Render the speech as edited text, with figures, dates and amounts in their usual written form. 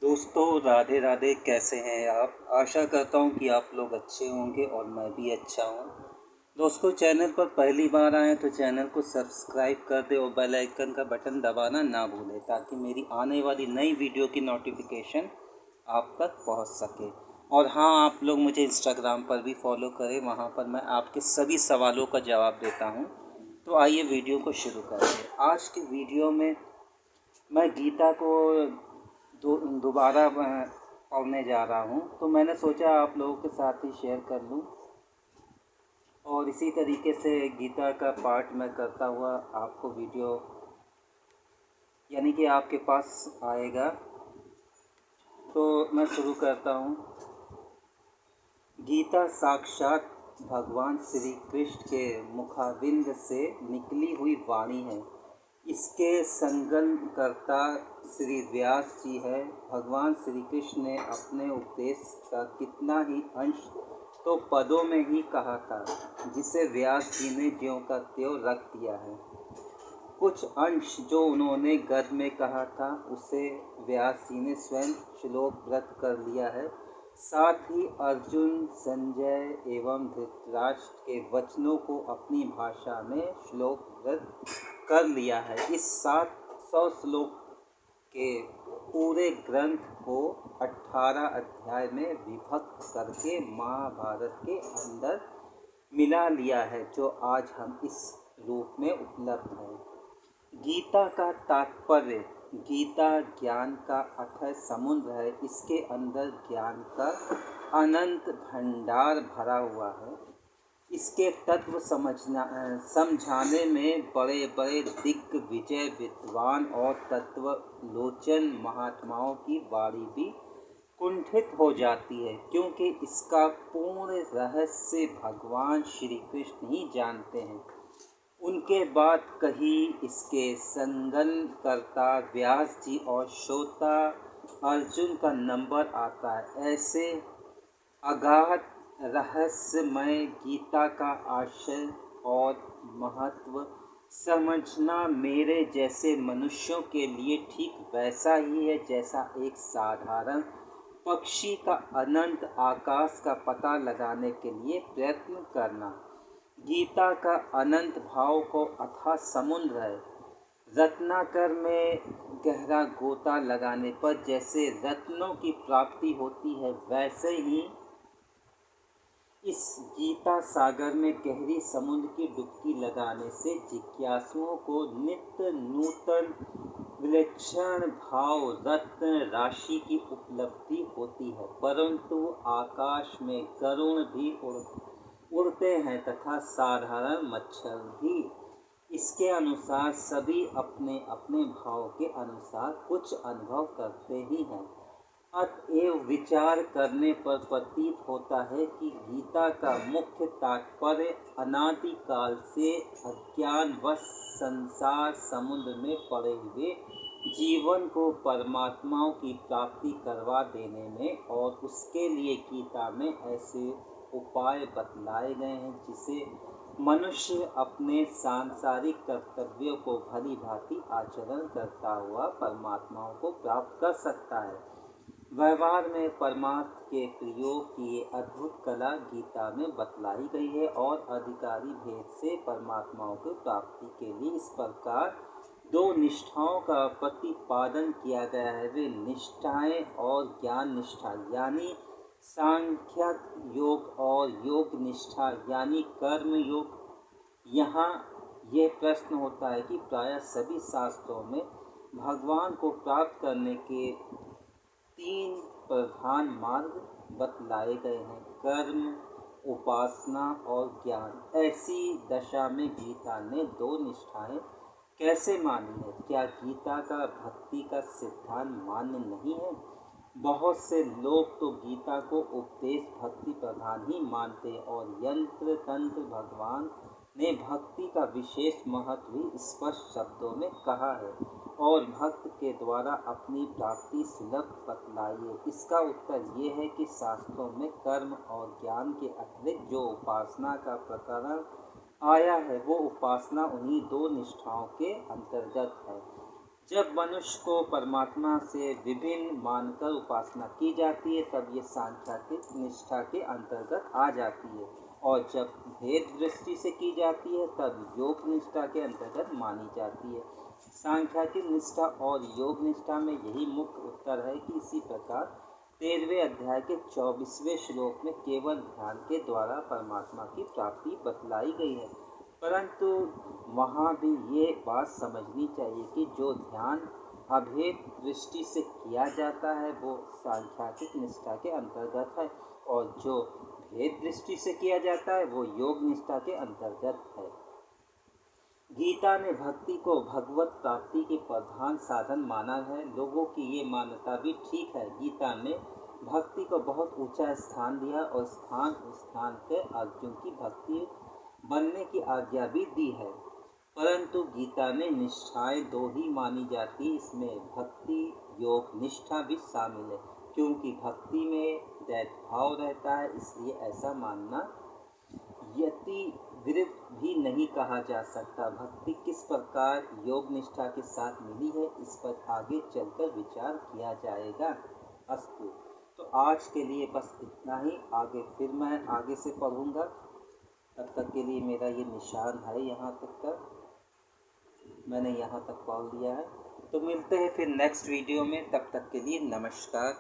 दोस्तों राधे राधे। कैसे हैं आप? आशा करता हूँ कि आप लोग अच्छे होंगे और मैं भी अच्छा हूँ। दोस्तों चैनल पर पहली बार आएँ तो चैनल को सब्सक्राइब कर दें और बेल आइकन का बटन दबाना ना भूलें ताकि मेरी आने वाली नई वीडियो की नोटिफिकेशन आप तक पहुँच सके। और हाँ, आप लोग मुझे इंस्टाग्राम पर भी फॉलो करें, वहाँ पर मैं आपके सभी सवालों का जवाब देता हूँ। तो आइए वीडियो को शुरू करते हैं। आज की वीडियो में मैं गीता को दोबारा पढ़ने जा रहा हूँ, तो मैंने सोचा आप लोगों के साथ ही शेयर कर लूँ। और इसी तरीके से गीता का पाठ मैं करता हुआ आपको वीडियो यानी कि आपके पास आएगा। तो मैं शुरू करता हूँ। गीता साक्षात भगवान श्री कृष्ण के मुखाबिंद से निकली हुई वाणी है। इसके संकलनकर्ता श्री व्यास जी है। भगवान श्री कृष्ण ने अपने उपदेश का कितना ही अंश तो पदों में ही कहा था, जिसे व्यास जी ने ज्यों का त्यों रख दिया है। कुछ अंश जो उन्होंने गद्य में कहा था, उसे व्यास जी ने स्वयं श्लोकबद्ध कर लिया है। साथ ही अर्जुन, संजय एवं धृतराष्ट्र के वचनों को अपनी भाषा में श्लोकबद्ध कर लिया है। इस 700 श्लोक के पूरे ग्रंथ को 18 अध्याय में विभक्त करके महाभारत के अंदर मिला लिया है, जो आज हम इस रूप में उपलब्ध है। गीता का तात्पर्य, गीता ज्ञान का अथय समुद्र है। इसके अंदर ज्ञान का अनंत भंडार भरा हुआ है। इसके तत्व समझाने में बड़े बड़े दिग्विजय विद्वान और तत्वलोचन महात्माओं की वाणी भी कुंठित हो जाती है, क्योंकि इसका पूर्ण रहस्य भगवान श्री कृष्ण ही जानते हैं। उनके बाद कही इसके संगनकर्ता व्यास जी और श्रोता अर्जुन का नंबर आता है। ऐसे अगाध रहस्यमय गीता का आशय और महत्व समझना मेरे जैसे मनुष्यों के लिए ठीक वैसा ही है जैसा एक साधारण पक्षी का अनंत आकाश का पता लगाने के लिए प्रयत्न करना। गीता का अनंत भाव को अथाह समुद्र है। रत्नाकर में गहरा गोता लगाने पर जैसे रत्नों की प्राप्ति होती है, वैसे ही इस गीता सागर में गहरी समुद्र की डुबकी लगाने से जिज्ञासुओं को नित्य नूतन विलक्षण भाव रत्न राशि की उपलब्धि होती है। परंतु आकाश में गरुड़ भी उड़ते हैं तथा साधारण मच्छर भी। इसके अनुसार सभी अपने अपने भाव के अनुसार कुछ अनुभव करते ही हैं। अतएव विचार करने पर प्रतीत होता है कि गीता का मुख्य तात्पर्य अनादिकाल से अज्ञानवश संसार समुद्र में पड़े हुए जीवन को परमात्माओं की प्राप्ति करवा देने में, और उसके लिए गीता में ऐसे उपाय बतलाए गए हैं जिसे मनुष्य अपने सांसारिक कर्तव्यों को भली भांति आचरण करता हुआ परमात्माओं को प्राप्त कर सकता है। व्यवहार में परमार्थ के प्रयोग की ये अद्भुत कला गीता में बतलाई गई है, और अधिकारी भेद से परमात्माओं की प्राप्ति के लिए इस प्रकार दो निष्ठाओं का प्रतिपादन किया गया है। वे निष्ठाएं और ज्ञान निष्ठा यानी सांख्य योग और योग निष्ठा यानी कर्म योग। यहाँ यह प्रश्न होता है कि प्रायः सभी शास्त्रों में भगवान को प्राप्त करने के 3 प्रधान मार्ग बतलाए गए हैं: कर्म, उपासना और ज्ञान। ऐसी दशा में गीता ने 2 निष्ठाएं कैसे मानी है? क्या गीता का भक्ति का सिद्धांत मान्य नहीं है? बहुत से लोग तो गीता को उपदेश भक्ति प्रधान ही मानते हैं, और यंत्र तंत्र भगवान ने भक्ति का विशेष महत्व भी स्पष्ट शब्दों में कहा है, और भक्त के द्वारा अपनी प्राप्ति सुलभ बतलाई है। इसका उत्तर ये है कि शास्त्रों में कर्म और ज्ञान के अतिरिक्त जो उपासना का प्रकरण आया है, वो उपासना उन्हीं 2 निष्ठाओं के अंतर्गत है। जब मनुष्य को परमात्मा से विभिन्न मानकर उपासना की जाती है तब ये सांख्यिक निष्ठा के अंतर्गत आ जाती है, और जब भेद दृष्टि से की जाती है तब योग निष्ठा के अंतर्गत मानी जाती है। सांख्यिक निष्ठा और योग निष्ठा में यही मुख्य उत्तर है कि इसी प्रकार 13वें अध्याय के 24वें श्लोक में केवल ध्यान के द्वारा परमात्मा की प्राप्ति बतलाई गई है, परंतु वहाँ भी ये बात समझनी चाहिए कि जो ध्यान अभेद दृष्टि से किया जाता है वो सांख्यिक निष्ठा के अंतर्गत है, और जो भेद दृष्टि से किया जाता है वो योग निष्ठा के अंतर्गत है। गीता ने भक्ति को भगवत प्राप्ति के प्रधान साधन माना है। लोगों की ये मान्यता भी ठीक है। गीता ने भक्ति को बहुत ऊंचा स्थान दिया और स्थान स्थान पे अर्जुन की भक्ति बनने की आज्ञा भी दी है, परंतु गीता में निष्ठाएं दो ही मानी जाती है। इसमें भक्ति योग निष्ठा भी शामिल है, क्योंकि भक्ति में दैव भाव रहता है, इसलिए ऐसा मानना यति विरुद्ध भी नहीं कहा जा सकता। भक्ति किस प्रकार योग निष्ठा के साथ मिली है इस पर आगे चलकर विचार किया जाएगा। अस्तु, तो आज के लिए बस इतना ही। आगे फिर मैं आगे से पढ़ूंगा। तब तक के लिए मेरा ये निशान है, यहाँ तक का मैंने यहाँ तक पढ़ लिया है। तो मिलते हैं फिर नेक्स्ट वीडियो में, तब तक के लिए नमस्कार।